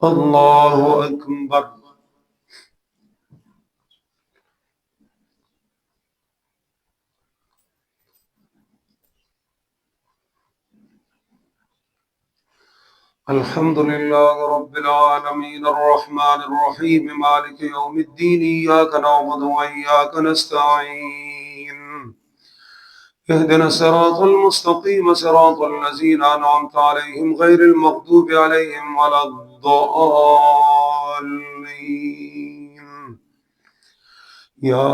الله أكبر. الحمد لله رب العالمين الرحمن الرحيم مالك يوم الدين إياك نعبد وإياك نستعين اهدنا الصراط المستقيم صراط الذين أنعمت عليهم غير المغضوب عليهم ولا الضالين. يا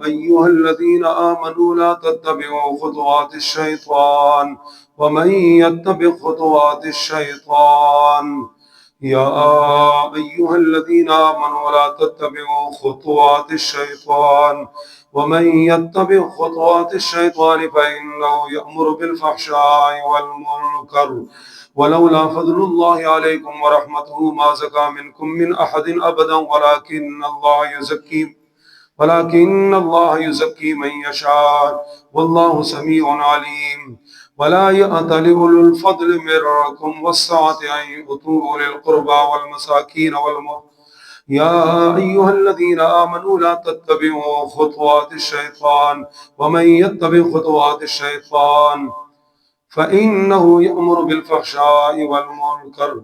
أيها الذين آمنوا لا تتبعوا خطوات الشيطان ومن يتبع خطوات الشيطان يا أيها الذين آمنوا لا تتبعوا خطوات الشيطان ومن يتبع خطوات الشيطان فإنه يأمر بالفحشاء والمنكر ولولا فضل الله عليكم ورحمته ما زكى منكم من أحد أبدا ولكن الله يزكي من يشاء والله سميع عليم. ولا يأتل أولو الفضل منكم والسعة أن يؤتوا أولي القربى والمساكين يا أيها الذين آمنوا لا تتبعوا خطوات الشيطان ومن يتبع خطوات الشيطان فإنه يأمر بالفحشاء والمنكر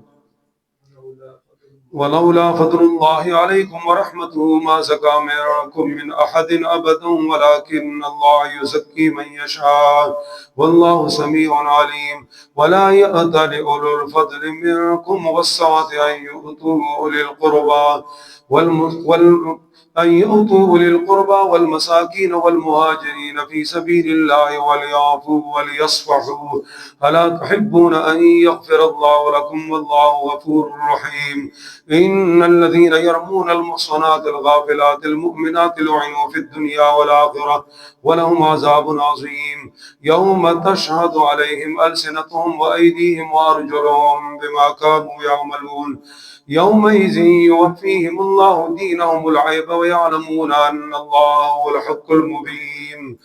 ولولا فضل الله عليكم ورحمته ما زكى منكم من أحد أبدا ولكن الله يزكي من يشاء والله سميع عليم. ولا يأتل أولو الفضل منكم والسعة أن يؤتوا أولي القربى والمساكين والمهاجرين في سبيل الله وليعفوا وليصفحوا ألا تحبون أن يغفر الله لكم والله غفور رحيم. إن الذين يرمون المحصنات الغافلات المؤمنات لعنوا في الدنيا والآخرة ولهم عذاب عظيم يوم تشهد عليهم ألسنتهم وأيديهم وأرجلهم بما كانوا يعملون يومئذ يوفيهم الله دينهم العيب ويعلمون أن الله هو الحق المبين.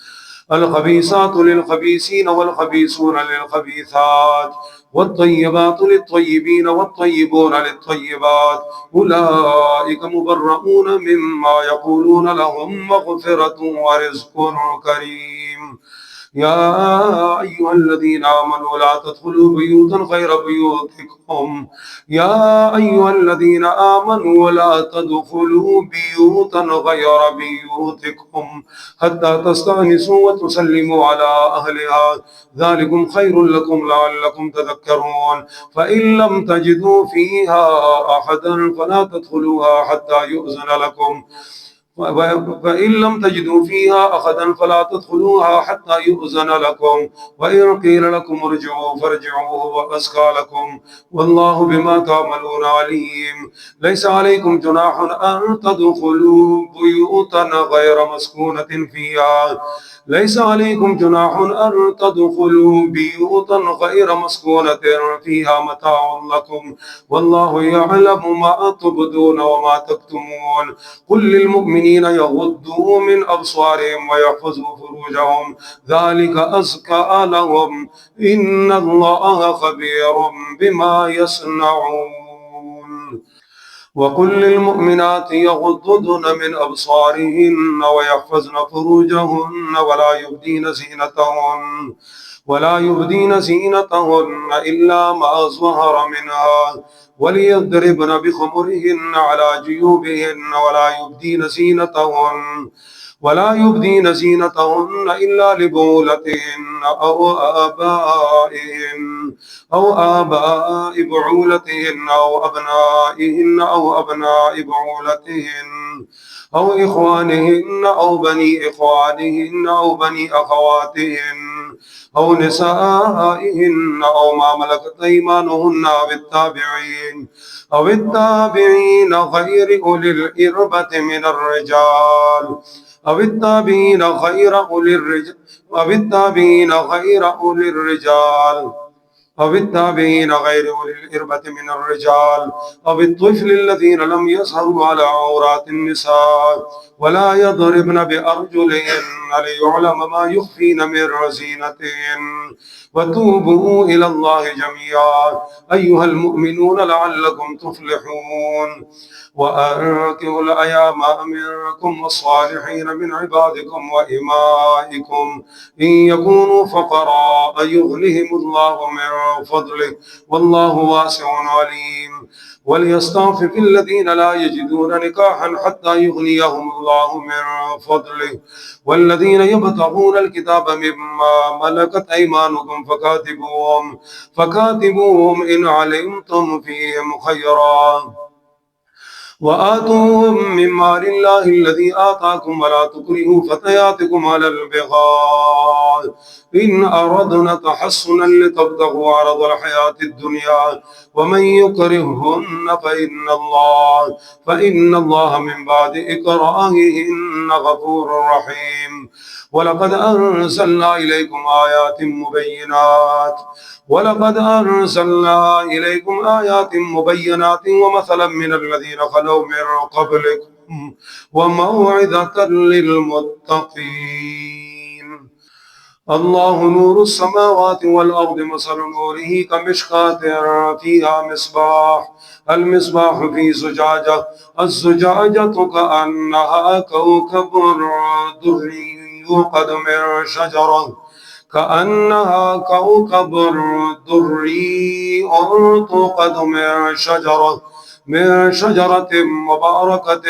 الخبيثات للخبيثين والخبيثون للخبيثات والطيبات للطيبين والطيبون للطيبات أولئك مبرؤون مما يقولون لهم مغفرة ورزق كريم. يا أيها الذين آمنوا لا تدخلوا بيوتا غير بيوتكم يا أيها الذين آمنوا لا تدخلوا بيوتا غير بيوتكم حتى تستأنسوا وتسلموا على أهلها ذلكم خير لكم لعلكم تذكرون. فإن لم تجدوا فيها أحدا فلا تدخلوها حتى يؤذن لكم فإن لم تجدوا فيها أحدا فلا تدخلوها حتى يؤذن لكم وإن قيل لكم ارجعوا فارجعوا هو أزكى لكم والله بما تعملون عليم. ليس عليكم جناح أن تدخلوا بيوتا غير مسكونة فيها ليس عليكم جناح أن تدخلوا بيوتا غير مسكونة فيها متاع لكم والله يعلم ما تبدون وما تكتمون. قل للمؤمنين يغضوا من أبصارهم ويحفظوا فروجهم ذلك أزكى لهم إن الله خبير بما يصنعون. وقل للمؤمنات يغضضن من أبصارهن ويحفظن فروجهن ولا يبدين زينتهن إلا ما ظهر منها وليضربن بخمرهن على جيوبهن ولا يبدين زينتهن إلا لبعولتهن أو آباء بعولتهن أو أبنائهن أو أبناء بعولتهن أو إخوانهن أو بني إخوانهن أو بني أخواتهن أو نسائهن أو ما ملكت أيمانهن أو التابعين غير أولي الإربة من الرجال أو التابعين غير أولي الرجال أو التابعين غير أولي الإربة من الرجال أو الطفل الذين لم يظهروا على عورات النساء ولا يضربن بأرجلهن ليعلم ما يخفين من زينتهن وتوبوا إلى الله جميعا أيها المؤمنون لعلكم تفلحون وأنكحوا الأيام منكم والصالحين من عبادكم وإمائكم إن يكونوا فقراء يغنهم الله من فضله والله واسع عليم وليستعفف الذين لا يجدون نكاحا حتى يغنيهم الله من فضله والذين يبتغون الكتاب مما ملكت أيمانكم فكاتبوهم إن علمتم فيهم خيرا وآتوهم من مال الله الذي آتاكم ولا تكرهوا فتياتكم على البغاء إن أردنا تحصنا لتبتغوا عرض الحياة الدنيا ومن يكرههن فإن الله من بعد إكراههن غفور رحيم ولقد أنزلنا إليكم آيات مبينات ومثلا من الذين خلوا من قبلكم وموعظة للمتقين الله نور السماوات والأرض مثل نوره كمشكاة فيها المصباح في زجاجة الزجاجة كأنها كوكب دري يوقد من شجرة توقد من شجرة مباركة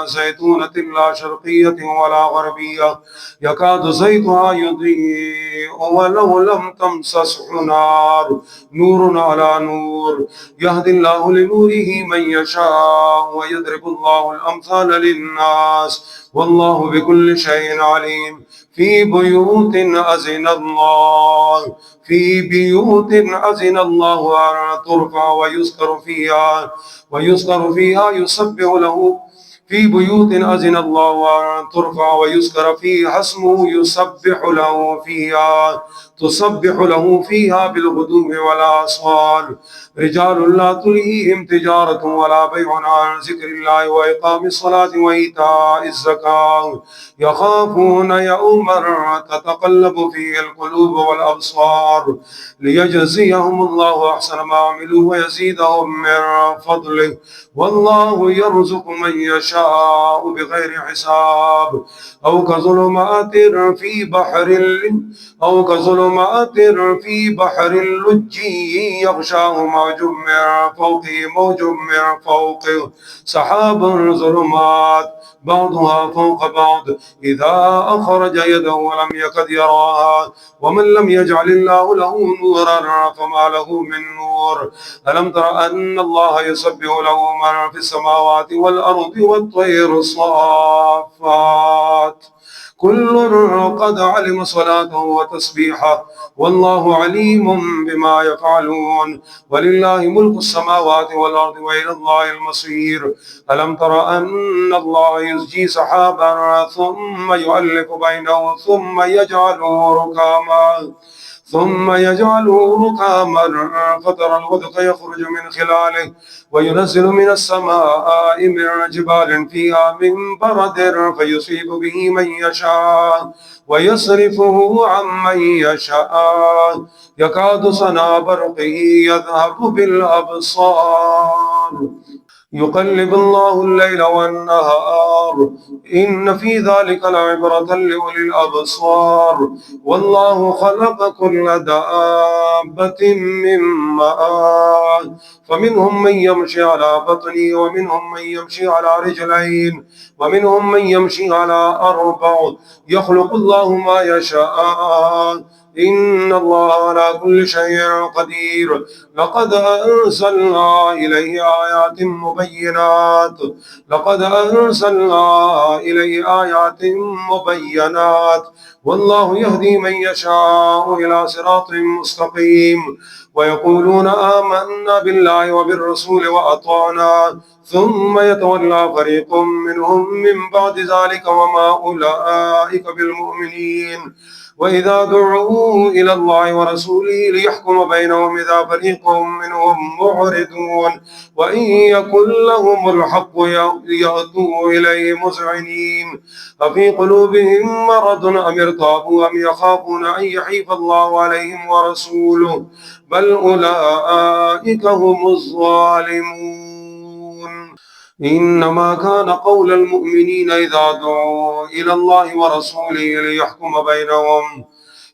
زيتونة لا شرقية ولا غربية يكاد زيتها يضيء ولو لم تمسسه نور على نور يهدي الله لنوره من يشاء ويضرب الله الأمثال للناس والله بكل شيء عليم في بيوت أذن الله أن ترفع ويذكر فيها ويذكر فيها اسمه تسبح له فيها بالغدو والآصال رجال لا تلهيهم تجارة ولا بيع عن ذكر الله وإقام الصلاة وإيتاء الزكاة يخافون يوما تتقلب فيه القلوب والأبصار ليجزيهم الله أحسن ما عملوا ويزيدهم من فضله والله يرزق من يشاء بغير حساب أو كظلمات في بحر لجي يغشاه موج من فوقه سحاب ظلمات بعضها فوق بعض إذا أخرج يده ولم يكد يراها ومن لم يجعل الله له نورا فما له من نور ألم تر أن الله يسبح له من في السماوات والأرض والطير الصافات كل قد علم صلاته وتسبيحه والله عليم بما يفعلون ولله ملك السماوات والأرض وإلى الله المصير ألم تر أن الله يزجي سحابا ثم يؤلف بينه ثم يجعله ركاما فترى الودق يخرج من خلاله وينزل من السماء من جبال فيها من برد فيصيب به من يشاء ويصرفه عن من يشاء يكاد سنا برقه يذهب بالأبصار يقلب الله الليل والنهار إن في ذلك لعبرة لأولي الأبصار والله خلق كل دابة من ماء فمنهم من يمشي على بطنه ومنهم من يمشي على رجلين ومنهم من يمشي على أربع يخلق الله ما يشاء إن الله على كل شيء قدير لقد أنزلنا إليه آيات مبينات والله يهدي من يشاء إلى صراط مستقيم ويقولون آمنا بالله وبالرسول وأطعنا ثم يتولى فريق منهم من بعد ذلك وما أولئك بالمؤمنين وإذا دعوا إلى الله ورسوله ليحكم بينهم إذا فريق منهم معرضون وإن يكن لهم الحق يأتوا إليه مذعنين أفي قلوبهم مرض أم ارتابوا أم يخافون أن يحيف الله عليهم ورسوله بل أولئك هم الظالمون إنما كان قول المؤمنين إذا دعوا إلى الله ورسوله ليحكم بينهم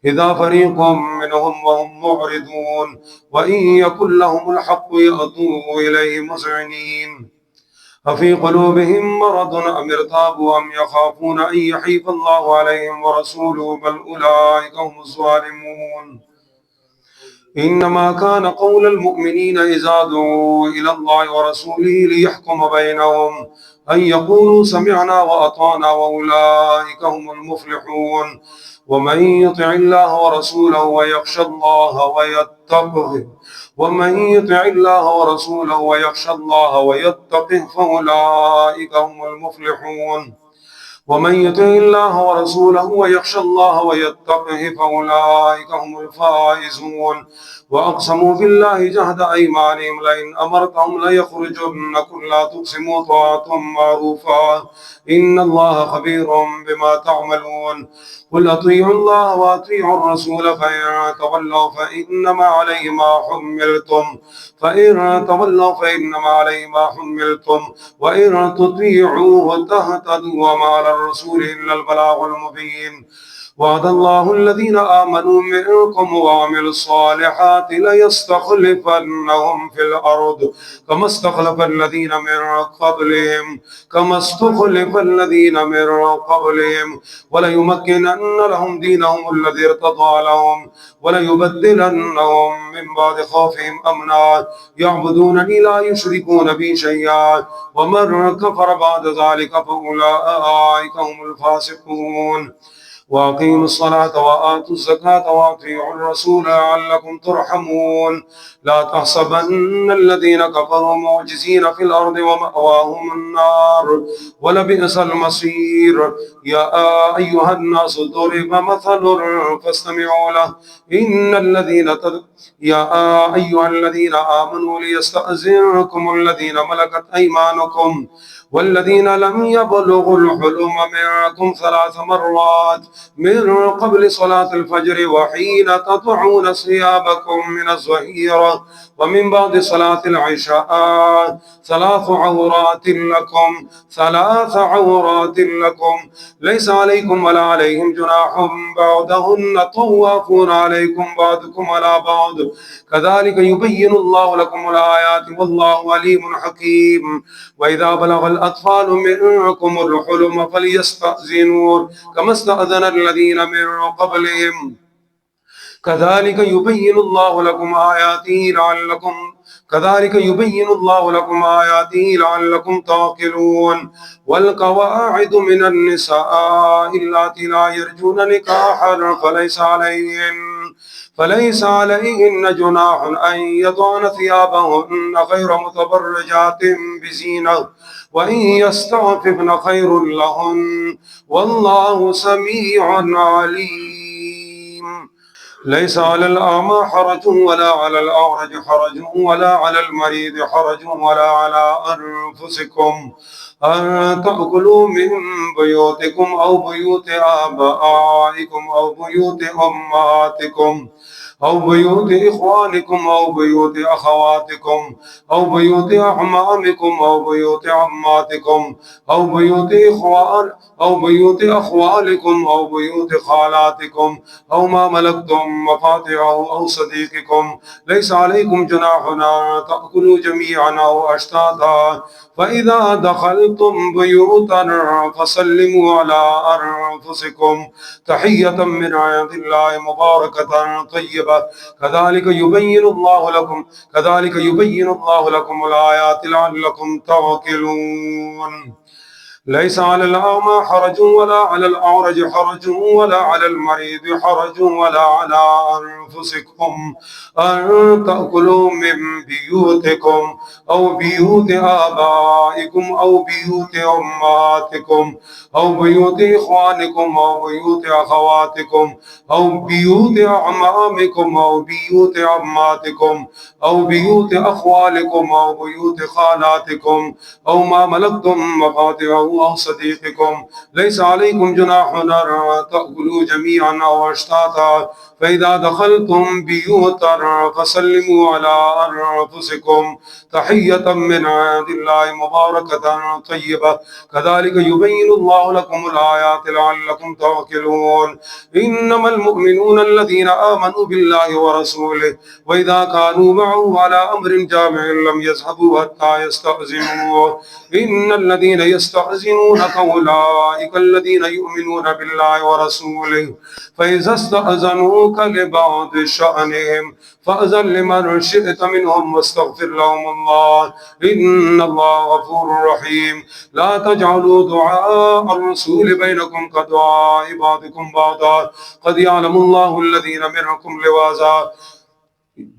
إذا فريق منهم وهم معرضون وإن يكن لهم الحق يأتوا إليه مذعنين أفي قلوبهم مرض أم ارتابوا أم يخافون أن يحيف الله عليهم ورسوله بل أولئك هم الظالمون إنما كان قول المؤمنين إذا دعوا إلى الله ورسوله ليحكم بينهم أن يقولوا سمعنا وأطعنا وأولئك هم المفلحون ومن يطع الله ورسوله ويخشى الله ويتقه فأولئك هم المفلحون ومن يطع الله ورسوله ويخشى الله ويتقه فأولئك هم الفائزون وأقسموا بالله جهد أيمانهم لئن أمرتهم ليخرجن قل لا تقسموا طاعة معروفة إن الله خبير بما تعملون قل أطيعوا الله وأطيعوا الرسول فإن تولوا فإنما عليه ما حملتم وإن تطيعوه تهتدوا وما على الرسول إلا البلاغ المبين وعد الله الذين آمنوا منكم وعملوا الصالحات ليستخلفنهم في الأرض كما استخلف الذين من قبلهم وليمكنن لهم دينهم الذي ارتضى لهم وليبدلنهم من بعد خوفهم أمنا يعبدونني لا يشركون بي شيئا ومن كفر بعد ذلك فأولئك هم الفاسقون وأقيموا الصلاة وآتوا الزكاة وأطيعوا الرسول لعلكم ترحمون لا تحسبن الذين كفروا معجزين في الأرض ومأواهم النار ولبئس المصير يا أيها الناس ضرب مثل فاستمعوا له يا أيها الذين آمنوا ليستأذنكم الذين ملكت أيمانكم والذين لم يبلغوا الحلم منكم 3 مرات من قبل صلاة الفجر وحين تضعون ثيابكم من الظهيرة ومن بعد صلاة العشاء 3 عورات لكم ليس عليكم ولا عليهم جناح بعدهن طوافون عليكم بعضكم على بعض كذلك يبين الله لكم الآيات والله عليم حكيم وإذا بلغ الأطفال منكم الحلم فليستأذنوا كما استأذن الذين من قبلهم كذلك يبين الله لكم آياته لعلكم تعقلون والقواعد من النساء اللاتي لا يرجون نكاحا فليس عليهن جناح أن يضعن ثيابهن غير متبرجات بزينة وإن يستعففن خير لهن والله سميع عليم ليس على الأعمى حرج ولا على الأعرج حرج ولا على المريض حرج ولا على أنفسكم أن تأكلوا من بيوتكم أو بيوت آبائكم أو بيوت أمهاتكم أو بيوت إخوانكم أو بيوت أخواتكم أو بيوت أعمامكم أو بيوت عماتكم أو بيوت أخوالكم أو بيوت خالاتكم أو ما ملكتم مفاتحه أو صديقكم ليس عليكم جناح أن تأكلوا جميعا أو أشتاتا فإذا دخلتم بيوتا فسلموا على أنفسكم تحية من عند الله مباركة طيبة كذلك يبين الله لكم الآيات لعلكم تعقلون ليس على الأعمى حرج ولا على الأعرج حرج ولا على المريض حرج ولا على أنفسكم أن تأكلوا من بيوتكم أو بيوت آبائكم أو بيوت أمهاتكم أو بيوت إخوانكم أو بيوت أخواتكم أو بيوت أعمامكم أو بيوت عماتكم أو بيوت أخوالكم أو بيوت خالاتكم أو ما ملكتم مفاتحه أو صديقكم. ليس عليكم جناح أن تأكلوا جميعا أو أشتاتا، فإذا دخلتم بيوتا فسلموا على أنفسكم تحية من عند الله مباركة طيبة، كذلك يبين الله لكم الآيات لعلكم تعقلون. إنما المؤمنون الذين آمنوا بالله ورسوله وإذا كانوا معه على أمر جامع لم يذهبوا حتى يستأذنوه. إن الذين يستأذنونك أولئك الذين يؤمنون بالله ورسوله، فإذا استأذنوك لبعض شأنهم فأذن لمن شئت منهم واستغفر لهم الله، إن الله غفور رحيم. لا تجعلوا دعاء الرسول بينكم كدعاء بعضكم بعضا، قد يعلم الله الذين منكم لواذا،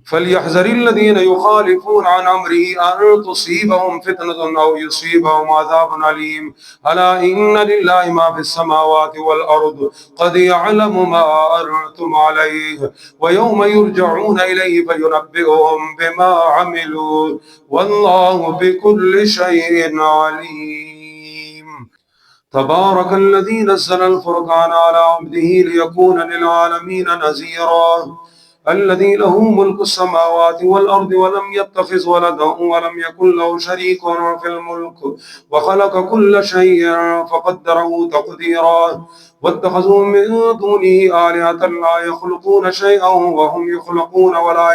فليحذر الذين يخالفون عن أمره أن تصيبهم فتنة أو يصيبهم عذاب أليم. ألا إن لله ما في السماوات والأرض، قد يعلم ما أنتم عليه ويوم يرجعون إليه فينبئهم بما عملوا، والله بكل شيء عليم. تبارك الذي نزل الفرقان على عبده ليكون للعالمين نذيرا، الذي له ملك السماوات والأرض ولم يتخذ ولدا ولم يكن له شريك في الملك وخلق كل شيء فقدره تقديرا. واتخذوا من دونه آلهة لا يخلقون شيئا وهم يخلقون ولا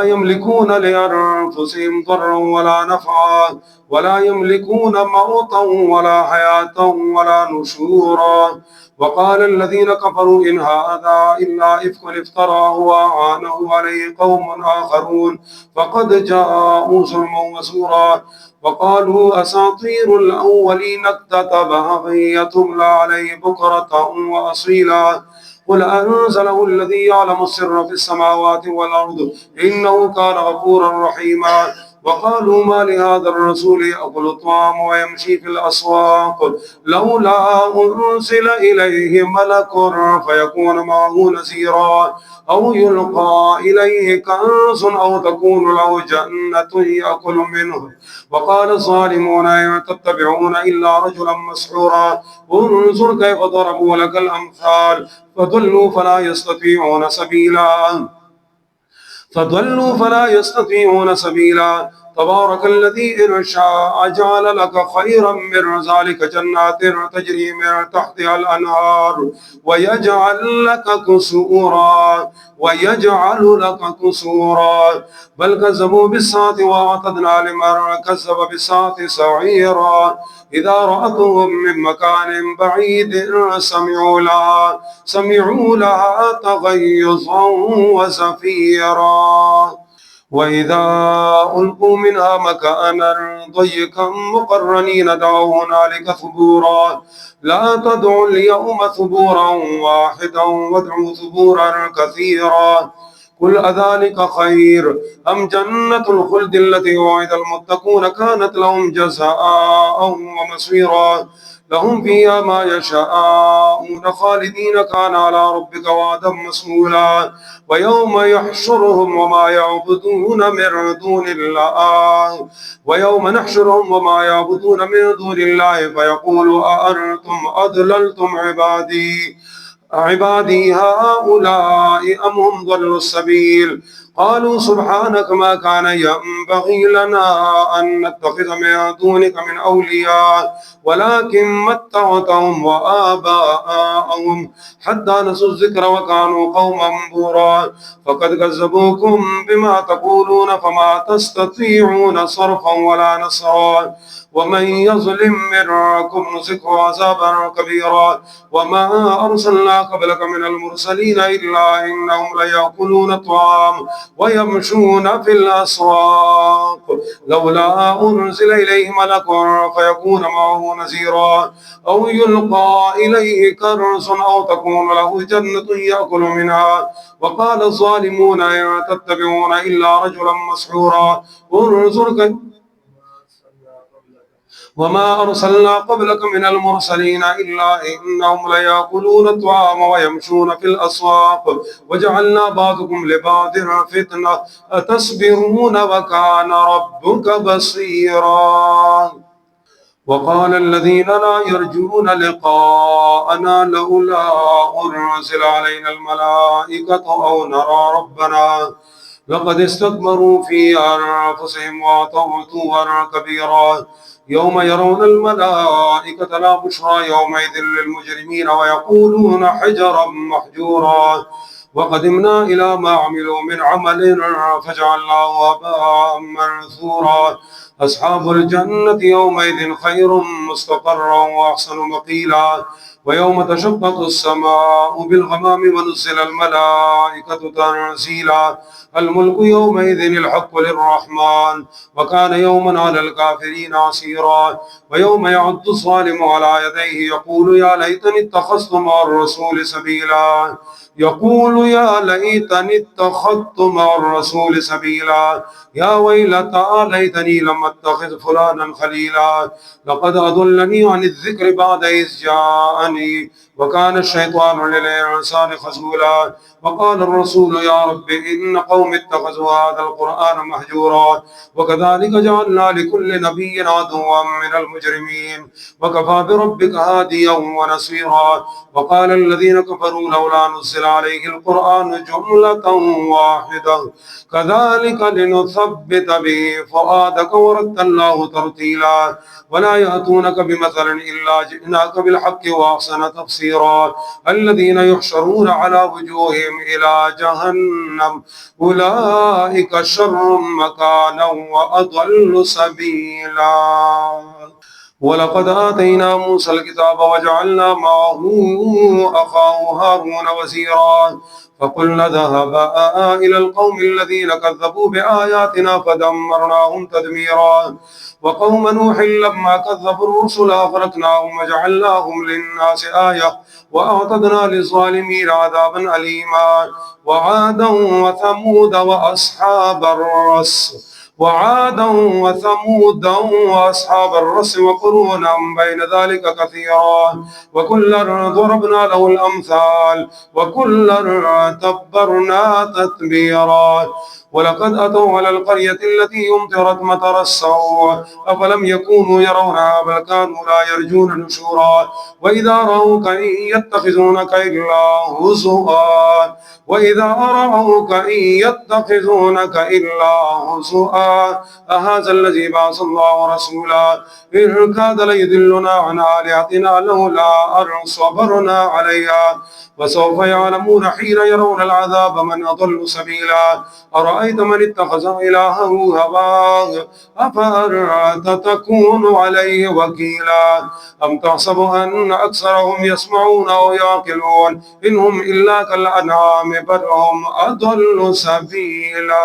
يملكون لأنفسهم ضرا ولا نفعا ولا يملكون موتا ولا حياة ولا نشورا. وقال الذين كفروا إن هذا إلا إفك افتراه وأعانه عليه قوم آخرون فقد جاءوا ظلما وزورا. وقالوا أساطير الأولين اكتتبها فيتملى عليه بكرة وأصيلا. قل أنزله الذي يعلم السر في السماوات والأرض إنه كان غفورا رحيما. وقالوا ما لهذا الرسول يأكل الطعام ويمشي في الأسواق لولا أنزل إليه ملك فيكون معه نذيرا أو يلقى إليه كنز أو تكون له جنة يأكل منه. وقال الظالمون إن تتبعون إلا رجلا مسحورا. انظر كيف ضربوا لك الأمثال فضلوا فلا يستطيعون سبيلا. تبارك الذي إن شاء جعل لك خيرا من ذلك جنات تجري من تحتها الأنهار ويجعل لك قصورا بل كذبوا بالساعة وأعتدنا لمن كذب بالساعة سعيرا. إذا رأتهم من مكان بعيد سمعوا لها تغيظا وزفيرا. وإذا ألقوا منها مكانا ضيقا مقرنين دعوا هنالك ثبورا. لا تدعوا اليوم ثبورا واحدا وادعوا ثبورا كثيرا. قل أذلك خير أم جنة الخلد التي وعد المتقون كانت لهم جزاء ومصيرا. لهم فيها ما يشاءون خالدين كان على ربك وعدا مسئولا. ويوم نحشرهم وما يعبدون من دون الله فيقول أأنتم أضللتم عبادي هؤلاء أم هم ضلوا السبيل. قالوا سبحانك ما كان ينبغي لنا أن نتخذ من دونك من أولياء ولكن متعتهم وآباءهم حتى نسوا الذكر وكانوا قوما بورا. فقد كذبوكم بما تقولون فما تستطيعون صرفا ولا نصرا ومن يظلم منكم نذقه عذابا كبيرا. وما أرسلنا قبلك من المرسلين إلا إنهم ليأكلون الطعام ويمشون في الأسواق لولا أنزل إليه ملك فيكون معه نذيرا أو يلقى إليه كنز أو تكون له جنة يأكل منها. وقال الظالمون إن تتبعون إلا رجلا مسحورا. انظر وما أرسلنا قبلك من المرسلين إلا إنهم ليأكلون الطعام ويمشون في الأسواق وجعلنا بعضكم لبعض فتنة أتصبرون وكان ربك بصيرا. وقال الذين لا يرجون لقاءنا لولا أنزل علينا الملائكة أو نرى ربنا لقد استكبروا في أنفسهم وعتوا عتوا كبيرا. يوم يرون الملائكة لا بشرى يومئذ للمجرمين ويقولون حجرا محجورا. وقدمنا إلى ما عملوا من عمل فجعلناه هباء منثورا. أصحاب الجنة يومئذ خير مستقرا وأحسن مقيلا. ويوم تشقق السماء بالغمام ونزل الملائكة تنزيلا. الملك يومئذ الحق للرحمن وكان يوما على الكافرين عسيرا. ويوم يعض الظالم على يديه يقول يا ليتني اتخذت مع الرسول سبيلا. يقول يا ليتني اتخذت مع الرسول سبيلا. يا ويلتى ليتني لم اتخذ فلانا خليلا. لقد أضلني عن الذكر بعد إذ جاءني وكان الشيطان للإنسان خذولا. وقال الرسول يا رب إن قوم اتخذوا هذا القرآن مهجورا. وكذلك جعلنا لكل نبي عدوا من المجرمين وكفى بربك هاديا ونصيرا. وقال الذين كفروا لولا نزل عليه القرآن جملة واحدة كذلك لنثبت به فؤادك ورتلناه ترتيلا. ولا يأتونك بمثل إلا جئناك بالحق وأحسن تفسيرا. الذين يحشرون على وجوههم إلى جهنم أولئك شر مكانا وأضل سبيلا. ولقد آتينا موسى الكتاب وجعلنا معه أخاه هارون وزيرا. فقلنا اذهبا إلى القوم الذين كذبوا بآياتنا فدمرناهم تدميرا. وقوم نوح لما كذبوا الرسل أغرقناهم وجعلناهم للناس آية وأعتدنا للظالمين عذابا أليما. وعادا وثمود وأصحاب الرس وأصحاب الرس وقرونا بين ذلك كثيرا. وكلا ضربنا له الأمثال وكلا تبرنا تتبيرا. ولقد أتوا على القرية التي أمطرت مطر السوء أفلم يكونوا يرونها بل كانوا لا يرجون نشورا. وإذا رأوك إن يتخذونك إلا هزؤا أهذا الذي بعث الله رسولا إن كاد ليضلنا عن آلهتنا لولا أن صبرنا عليها. وسوف يعلمون حين يرون العذاب من أضل سبيلا. أرأيت من اتخذ إلهه هواه أفأنت تكون عليه وكيلا. أم تحسب أن أكثرهم يسمعون أو يعقلون إن هم إلا كالأنعام بل هم أضل سبيلا.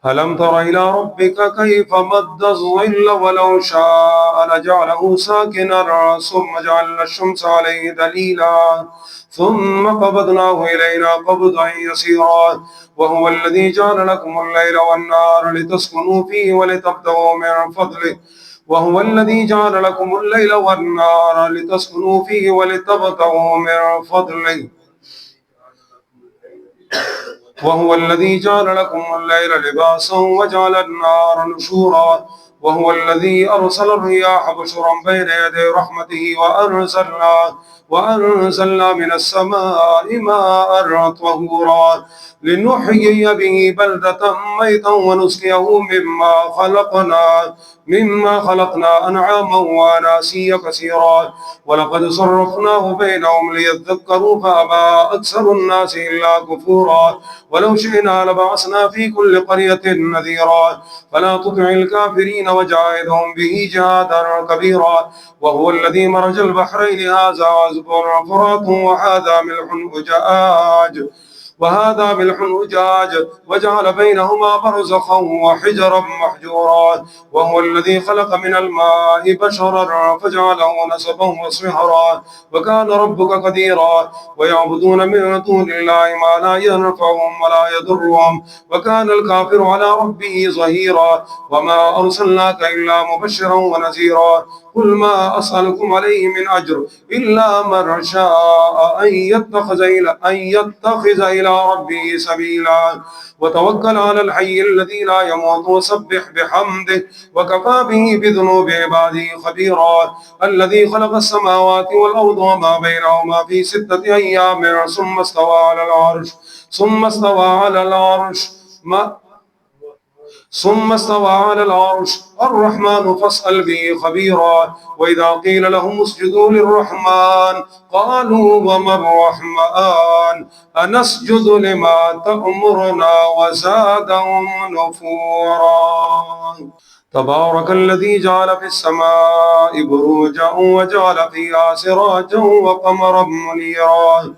ألم تر إلى ربك كيف مد الظل ولو شاء لجعله ساكنا ثم جعلنا الشمس عليه دليلا ثم قبضناه إلينا قبضا يسيرا. وهو الذي جعل لكم الليل والنهار لتسكنوا فيه ولتبتغوا من فضله وهو الذي جعل لكم الليل والنهار لتسكنوا فيه ولتبتغوا من فضله وهو الذي جعل لكم الليل لباسا وجعل النهار نشورا. وهو الذي أرسل الرياح بشرا بين يدي رحمته وأنزلنا من السماء ماء طهورا لنحيي به بلدة ميتا ونسقيه مما خلقنا أنعاما وأناسيا كثيرا. ولقد صرفناه بينهم ليذكروا فأبى أكثر الناس إلا كفورا. ولو شئنا لبعثنا في كل قرية نذيرا فلا تطع الكافرين وجاهدهم به جهادا كبيرا. وهو الذي مرج البحرين هذا عذب فرات وهذا ملح أجاج وجعل بينهما برزخا وحجرا محجورا. وهو الذي خلق من الماء بشرا فجعله نسبا وصهرا وكان ربك قديرا. ويعبدون من دون الله ما لا ينفعهم ولا يضرهم وكان الكافر على ربه ظهيرا. وما أرسلناك إلا مبشرا ونذيرا. قل ما أسألكم عليه من أجر إلا من شاء أن يتخذ إلى ربه سبيلا. وتوكل على الحي الذي لا يموت وسبح بحمده وكفى به بذنوب عباده خبيرا. الذي خلق السماوات والأرض وما بينهما في 6 أيام ثم استوى على العرش الرحمن فاسأل به خبيرا. وإذا قيل لهم اسجدوا للرحمن قالوا وما الرحمن أنسجد لما تأمرنا وزادهم نفورا. تبارك الذي جعل في السماء بروجا وجعل فيها سراجا وقمرا منيرا.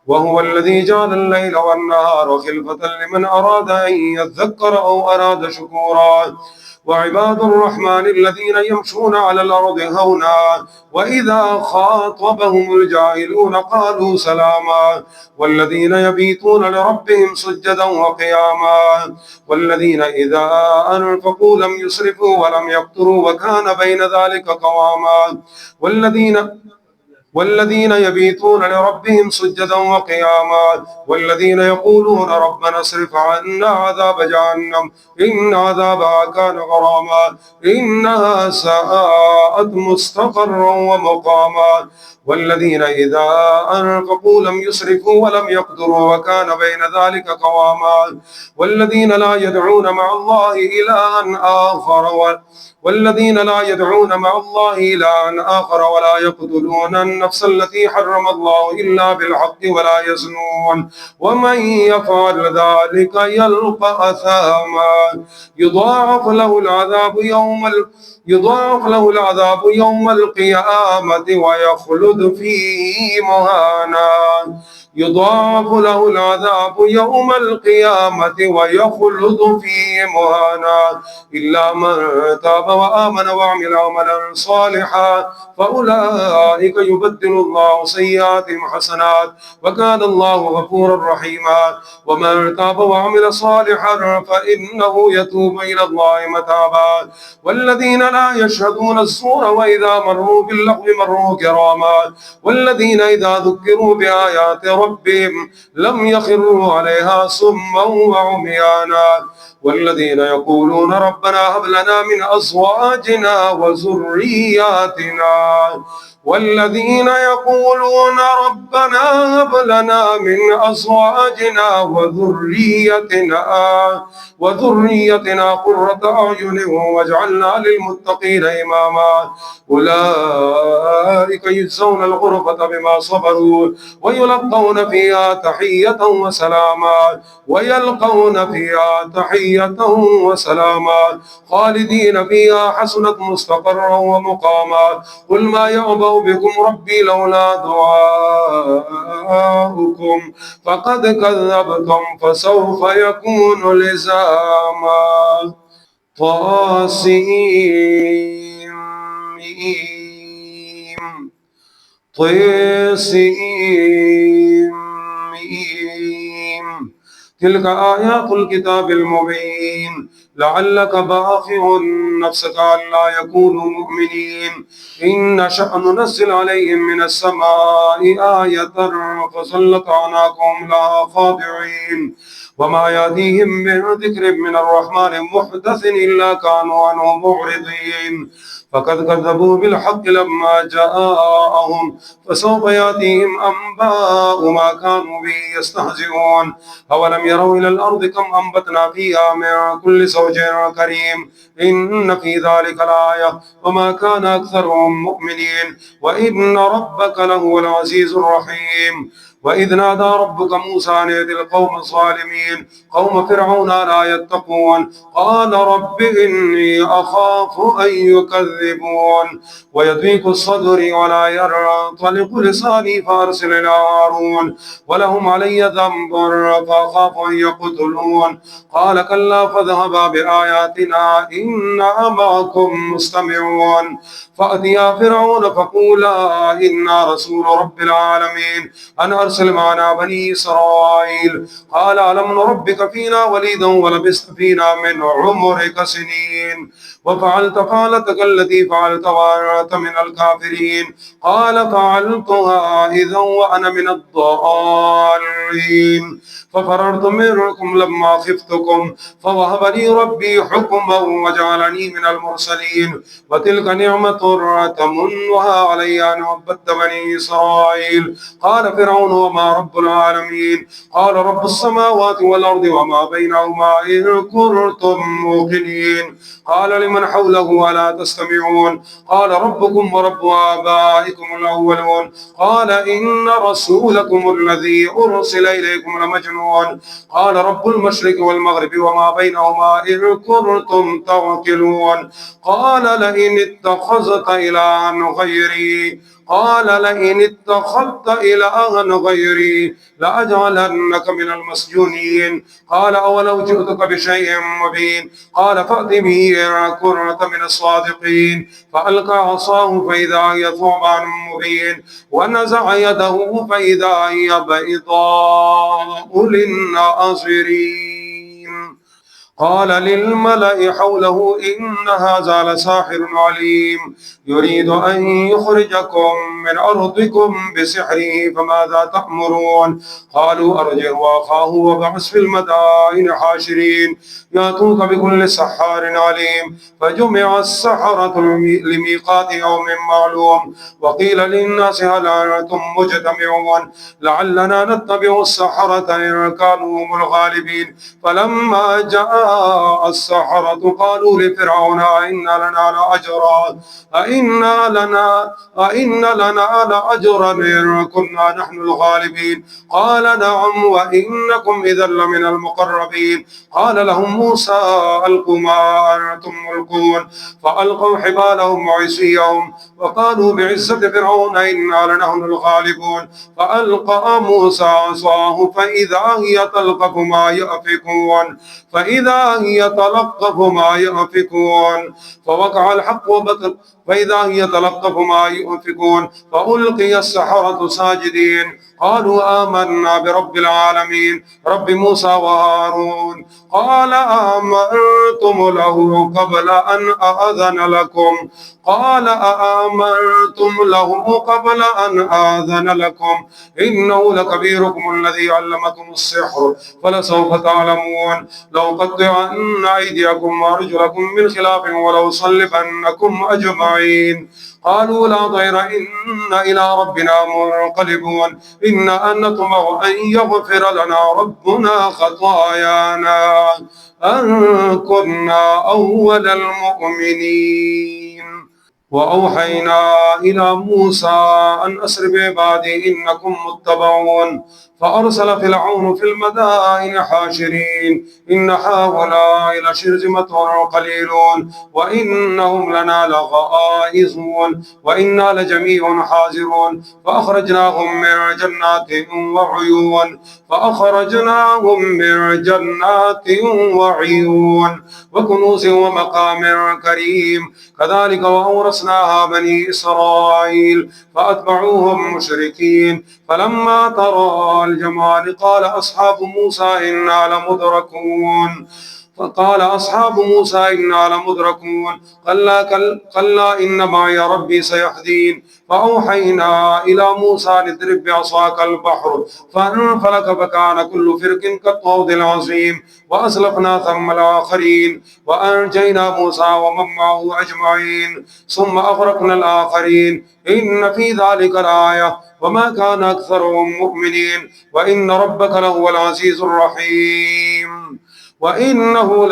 وهو الذي جعل الليل والنهار خلفة لمن أراد أن يذكر أو أراد شكورا. وعباد الرحمن الذين يمشون على الأرض هونا وإذا خاطبهم الجاهلون قالوا سلاما. والذين يبيتون لربهم سجدا وقياما. والذين إذا أنفقوا لم يسرفوا ولم يقتروا وكان بين ذلك قواما. والذين يبيتون لربهم سجدا وقياما. والذين يقولون ربنا اصرف عنا عذاب جهنم إن عذابها كان غراما إنها ساءت مستقرا ومقاما. والذين إذا أنفقوا لم يسرفوا ولم يقتروا وكان بين ذلك قواما. والذين لا يدعون مع الله إلها آخر ولا يقتلون النفس التي حرم الله إلا بالحق ولا يزنون ومن يفعل ذلك يلقى أثاما. يضاعف له العذاب يوم القيامة ويخلد فيه مهانا. يضاعف له العذاب يوم القيامة ويخلد فيه مهانا إلا من تاب وآمن وعمل عملا صالحا فأولئك يبدل الله سيئاتهم حسنات وكان الله غفورا رحيما. ومن تاب وعمل صالحا فإنه يتوب إلى الله متابا. والذين لا يشهدون الزور وإذا مروا باللغو مروا كراما. والذين إذا ذكروا بآيات ربهم لم يخروا عليها صما وعميانا. والذين يقولون ربنا هب لنا من أزواجنا وذرياتنا قرة أعين واجعلنا للمتقين إماما. أولئك يجزون الغرفة بما صبروا ويلقون فيها تحية وسلاما خالدين فيها حسنت مستقرا ومقاما. قل ما يعبأ بكم ربي لولا دعاؤكم فقد كذبتم فسوف يكون لزاما. تلك آيات الكتاب المبين لعلك باخع نفسك ألا يكونوا مؤمنين. إن نشأ ننزل عليهم من السماء آية فظلت أعناقهم لها خاضعين. وما يأتيهم من ذكر من الرحمن محدث إلا كانوا عنه معرضين. فقد كذبوا بالحق لما جاءهم فسوف يأتيهم أنباء ما كانوا به يستهزئون. أولم يروا إلى الأرض كم أنبتنا فيها من كل زوج كريم إن في ذلك لآية وما كان أكثرهم مؤمنين وإن ربك لهو العزيز الرحيم. وإذ نادى ربك موسى أن ائت القوم الظالمين قوم فرعون لا يتقون قال رب إني أخاف أن يكذبون ويضيق الصدر ولا ينطلق لساني فأرسل إلى هارون ولهم علي ذنب فأخاف أن يقتلون قال كلا فاذهبا بآياتنا إنا معكم مستمعون فأتيا فرعون فقولا إنا رسول رب العالمين أن أرسل معنا بني إسرائيل قال ألم نربك فينا وليدا ولبثت فينا من عمرك سنين وفعلت فعلتك التي فعلت وأنت من الكافرين قال فعلتها إذا وأنا من الضالين ففررت منكم لما خفتكم فوهب لي ربي حكما وجعلني من المرسلين وتلك نعمة تمنها علي أن عبدت بني إسرائيل قال فرعون وما رب العالمين قال رب السماوات والأرض وما بينهما إن كنتم موقنين قال لمن حوله ألا تستمعون قال ربكم ورب آبائكم الأولون قال إن رسولكم الذي أرسل إليكم لمجنون قال رب المشرق والمغرب وما بينهما إن كنتم تعقلون قال لئن اتخذت إلها غيري لأجعلنك من المسجونين قال أولو جئتك بشيء مبين قال فأت به إن كنت من الصادقين فألقى عصاه فإذا هي ثعبان مبين ونزع يده فإذا هي بيضاء للناظرين قال للملأ حوله إن هذا لساحر عليم يريد أن يخرجكم من أرضكم بسحره فماذا تأمرون قالوا أرجه وأخاه وابعث في المدائن حاشرين يأتوك بكل سحار عليم فجمع السحرة لميقات يوم معلوم وقيل للناس هل أنتم مجتمعون لعلنا نتبع السحرة إن كانوا هم الغالبين فلما جاء السحرة قالوا لفرعون أئن لنا لأجرا إن كنا نحن الغالبين قال نعم وإنكم إذا لمن المقربين قال لهم موسى ألقوا ما أنتم ملقون فألقوا حبالهم وعصيهم وقالوا بعزة فرعون إنا لنحن الغالبون فألقى موسى عصاه فإذا هي تلقف ما يأفكون فوقع الحق وبطل فإذا هي تلقف ما يؤفكون فألقي السحرة ساجدين قالوا آمنا برب العالمين رب موسى وهارون قال آمنتم له قبل أن آذن لكم إنه لكبيركم الذي علمكم السحر فلسوف تعلمون لو قطعن أيديكم وأرجلكم من خلاف ولو صلبنكم أجمعين قالوا لا ضير إن إلى ربنا منقلبون إنا أن نطمع أن يغفر لنا ربنا خطايانا أن كنا أول المؤمنين وأوحينا إلى موسى أن أسر بعبادي إنكم متبعون فأرسل فرعون في المدائن حاشرين إن هؤلاء لشرذمة قليلون وإنهم لنا لغائظون وإنا لجميع حاذرون فأخرجناهم من جنات وعيون وكنوز ومقام كريم كذلك وأورثناها بني إسرائيل فأتبعوهم مشركين فلما ترى الجمعان قال أصحاب موسى إنا لمدركون كلا إن معي ربي سيهدين فأوحينا إلى موسى أن اضرب بعصاك البحر فانفلق فكان كل فرق كالطود العظيم وأزلفنا ثم الآخرين وأنجينا موسى ومن معه أجمعين ثم أغرقنا الآخرين إن في ذلك الآية وما كان أكثرهم مؤمنين وإن ربك لهو العزيز الرحيم وإنه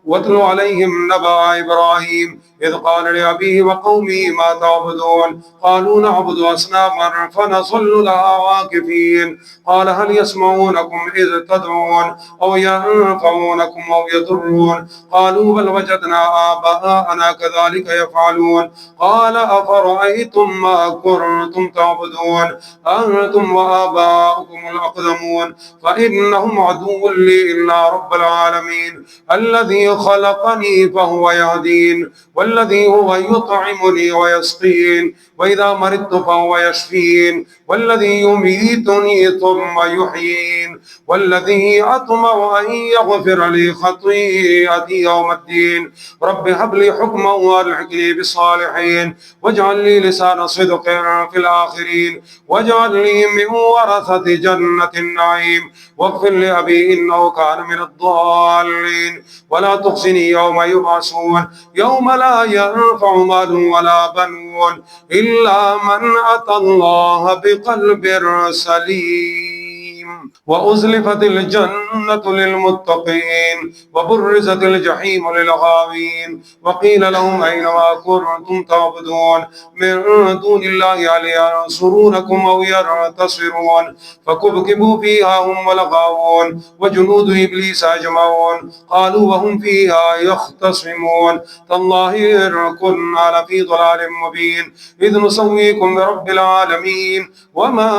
واتل عليهم نبأ إبراهيم إذ قال لأبيه وقومه ما تعبدون قالوا نعبد أصناما فنظل لها عاكفين قال هل يسمعونكم إذ تدعون أو ينفعونكم أو يضرون قالوا بل وجدنا آباءنا كذلك يفعلون قال أفرأيتم ما كنتم تعبدون أنتم وآباؤكم الأقدمون فإنهم عدو لي إلا رب العالمين الذي خلقني فهو يهدين والذي هو يطعمني ويسقين وإذا مرضت فهو يشفين والذي يميتني ثم يحيين والذي أطمع أن يغفر لي خطيئتي يوم الدين رب هب لي حكما وألحقني بالصالحين واجعل لي لسان صدق في الآخرين واجعل لي من ورثة جنة النعيم واغفر لأبي إنه كان من الضالين ولا تخزني يوم يبعثون يوم لا ينفع مال ولا بنون إلا من أتى الله بقلب سليم وأزلفت الجنة للمتقين وبرزت الجحيم للغاوين وقيل لهم أين ما كنتم تعبدون من دون الله هل ينصرونكم أو ينتصرون فكبكبوا فيها هم والغاوون وجنود إبليس أجمعون قالوا وهم فيها يختصمون تالله إن كنا لفي ضلال مبين إذ نسويكم برب العالمين وما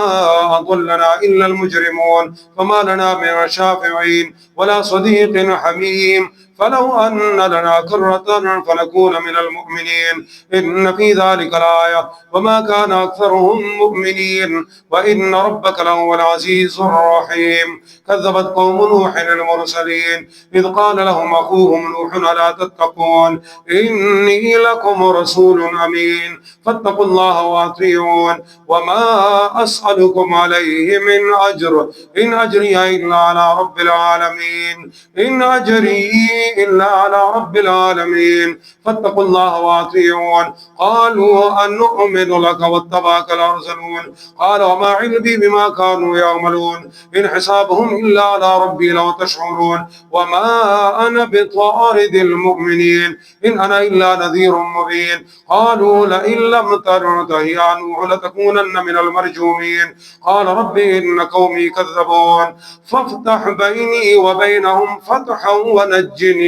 أضلنا إلا المجرمون فما لنا من شافعين ولا صديق حميم فلو أن لنا كرة فنكون من المؤمنين إن في ذلك الآية وما كان أكثرهم مؤمنين وإن ربك لهو العزيز الرحيم كذبت قوم نوح المرسلين إذ قال لهم أخوهم نوح ألا تتقون إني لكم رسول أمين فاتقوا الله وأطيعون وما أسألكم عليه من أجر إن أجري إلا على رب العالمين إن أجري إلا على رب العالمين فاتقوا الله وأطيعون قالوا أن نؤمن لك واتبعك الأرذلون قال وما علمي بما كانوا يعملون إن حسابهم إلا على ربي لو تشعرون وما أنا بطارد المؤمنين إن أنا إلا نذير مبين قالوا لئن لم تنته يا نوح لتكونن من المرجومين قال رب إن قومي كذبون فافتح بيني وبينهم فتحا ونجني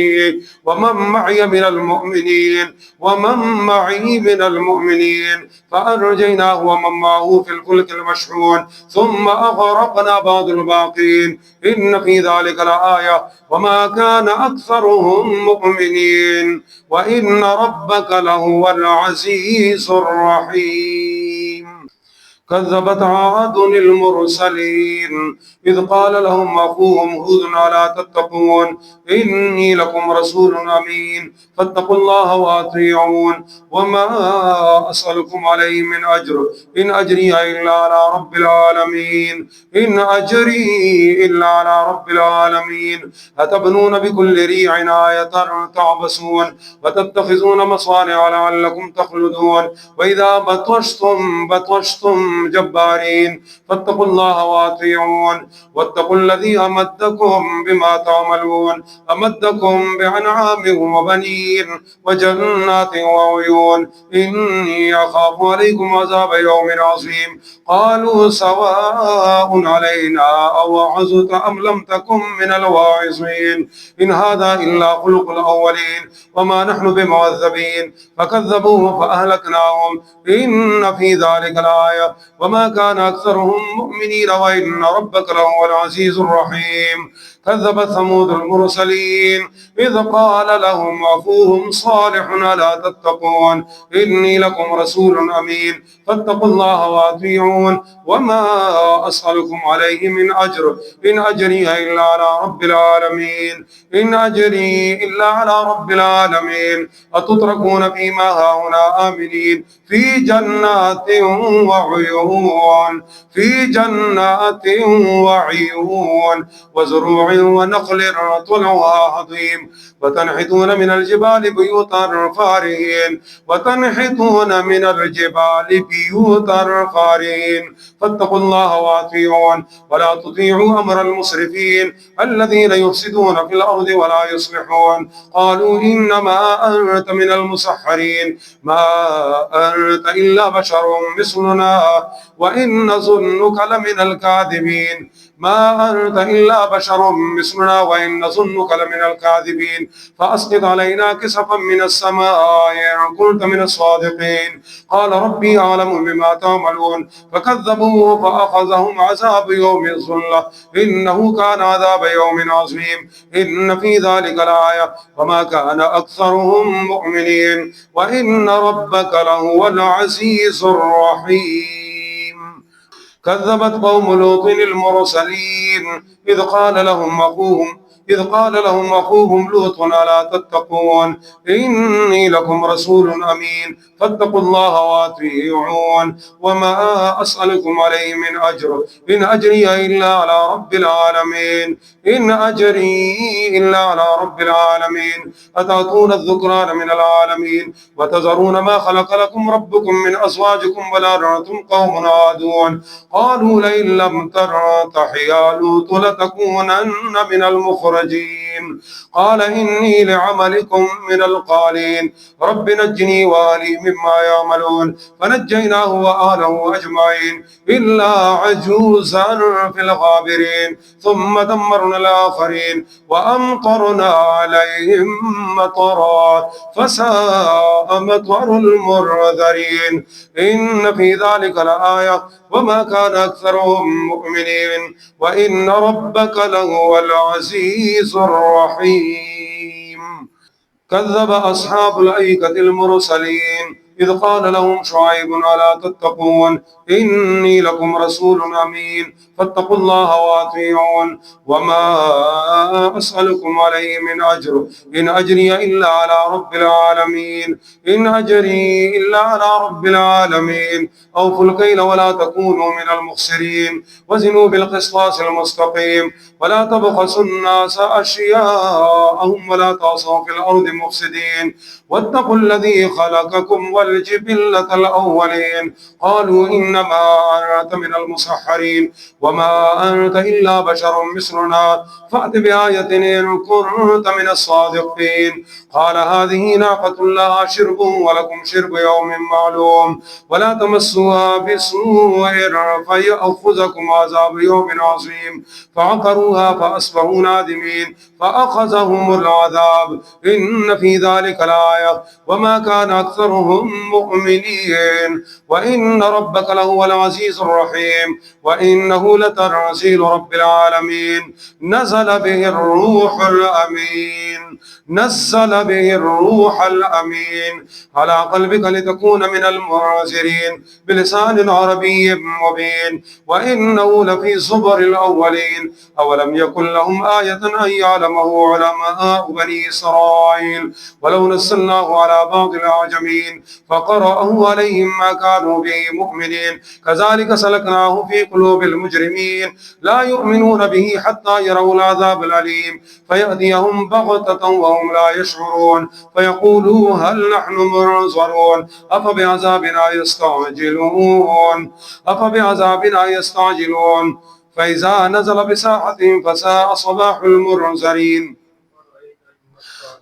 ومن معي من المؤمنين فأنجيناه ومن معه في الفلك المشحون ثم أغرقنا بعض الباقين إن في ذلك لآية وما كان أكثرهم مؤمنين وإن ربك لهو العزيز الرحيم كذبت عاد المرسلين إذ قال لهم أخوهم هود ألا تتقون إني لكم رسول أمين فاتقوا الله وأطيعون وما أسألكم عليه من أجر إن أجري إلا على رب العالمين إن أجري إلا على رب العالمين أتبنون بكل ريع آية تعبسون وتتخذون مصانع لعلكم تخلدون وإذا بطشتم جبارين فاتقوا الله وأطيعون واتقوا الذي أمدكم بما تعملون أمدكم بأنعام وبنين وجنات وعيون إني أخاف عليكم عذاب يوم عظيم قالوا سواء علينا أوعظت أم لم تكن من الواعظين إن هذا إلا خلق الأولين وما نحن بمعذبين فكذبوه فأهلكناهم إن في ذلك الآية وما كان أكثرهم مؤمنين وإن ربك لهو العزيز الرحيم كذبت ثمود المرسلين إذ قال لهم أخوهم صالح ألا تتقون إني لكم رسول أمين فاتقوا الله وأطيعون وما أسألكم عليه من أجر إن أجري إلا على رب العالمين إن أجري إلا على رب العالمين أتتركون فيما هاهنا آمنين في جنات وعيون وزروع ونخل طلعها هضيم وتنحتون من الجبال بيوتا فارهين فاتقوا الله وأطيعون ولا تطيعوا أمر المسرفين الذين يفسدون في الأرض ولا يصلحون. قالوا إنما أنت من المسحرين ما أنت إلا بشر مثلنا وإن نظنك لمن الكاذبين فأسقط علينا كسفا من السماء إن كنت من الصادقين. قال ربي أعلم بما تعملون فكذبوه فأخذهم عذاب يوم الظلة إنه كان عذاب يوم عظيم. إن في ذلك لآية وما كان أكثرهم مؤمنين وإن ربك لهو العزيز الرحيم. كذبت قوم لوط المرسلين إذ قال لهم أخوهم لوط ألا تتقون إني لكم رسول أمين فاتقوا الله وأطيعون وما أسألكم عليه من أجر إن أجري إلا على رب العالمين أتأتون الذكران من العالمين وتذرون ما خلق لكم ربكم من أزواجكم بل أنتم قوم عادون. قالوا لئن لم تنته يا لوط لتكونن من المخرجين. قال إني لعملكم من القالين رب نجني وأهلي مما يعملون فنجيناه وأهله أجمعين إلا عجوزا في الغابرين ثم دمرنا الآخرين وأمطرنا عليهم مطرا فساء مطر المنذرين. إن في ذلك لآية وما كان أكثرهم مؤمنين وإن ربك لهو العزيز الرحيم. كذب أصحاب الأيكة المرسلين إذ قال لهم شعيب ألا تتقون إني لكم رسول أمين فاتقوا الله وأطيعون وما أسألكم عليه من أجر إن أجري إلا على رب العالمين. أوفوا الكيل ولا تكونوا من المخسرين وزنوا بالقسطاس المستقيم ولا تبخسوا الناس أشياءهم ولا تعصوا في الأرض مفسدين واتقوا الذي خلقكم والجبلة الأولين. قالوا إنما أنت من المسحرين وما أنت إلا بشر مثلنا فأت بآية إن كنت من الصادقين. قال هذه ناقة لها شرب ولكم شرب يوم معلوم ولا تمسوها بسوء فيأخذكم عذاب يوم عظيم. فعقروها فأصبحوا نادمين فأخذهم العذاب. إن في ذلك لآية وما كان أكثرهم مؤمنين وإن ربك لهو العزيز الرحيم. وإنه لتنزيل رب العالمين نزل به الروح الأمين على قلبك لتكون من المنذرين بلسان عربي مبين وإنه لفي زبر الأولين. أولم يكن لهم آية أن يعلمه علماء بني إسرائيل ولو نزلناه على بعض الأعجمين فقرأه عليهم ما كانوا به مؤمنين كذلك سلكناه في قلوب المجرمين لا يؤمنون به حتى يروا العذاب الأليم فيأتيهم بغتة وهم لا يشعرون فيقولوا هل نحن منظرون أفبعذابنا يستعجلون فإذا نزل بساحتهم فساء صباح المنذرين.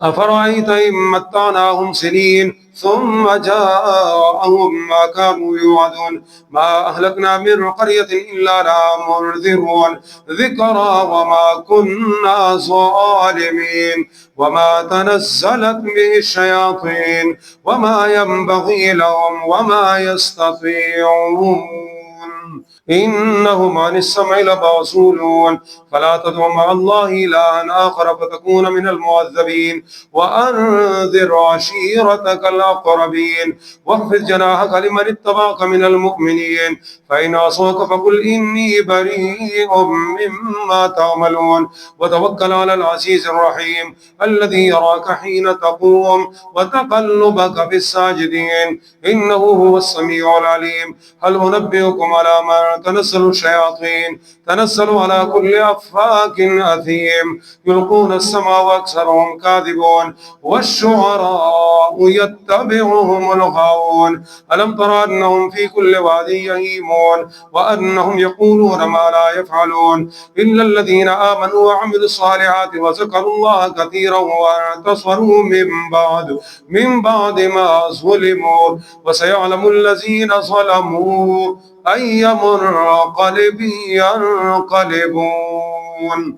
أفرأيت إن متعناهم سنين ثم جاءهم ما كانوا يوعدون ما أهلكنا من قرية إلا لها منذرون ذكرى وما كنا ظالمين وما تنزلت به الشياطين وما ينبغي لهم وما يستطيعون إنهم عن السمع لمعزولون فلا تدع مع الله إلها آخر فتكون من المعذبين وأنذر عشيرتك الأقربين واخفض جناحك لمن اتبعك من المؤمنين فإن عصوك فقل إني بريء مما تعملون وتوكل على العزيز الرحيم الذي يراك حين تقوم وتقلبك في الساجدين إنه هو السميع العليم. هل أنبئكم على من تنزل الشياطين تنزل على كل أفاك أثيم يلقون السمع وأكثرهم كاذبون والشعراء يتبعهم الغاوون ألم تر أنهم في كل واد يهيمون وأنهم يقولون ما لا يفعلون إلا الذين آمنوا وعملوا الصالحات وذكروا الله كثيرا وانتصروا من بعد ما ظلموا وسيعلم الذين ظلموا أي منقلب ينقلبون.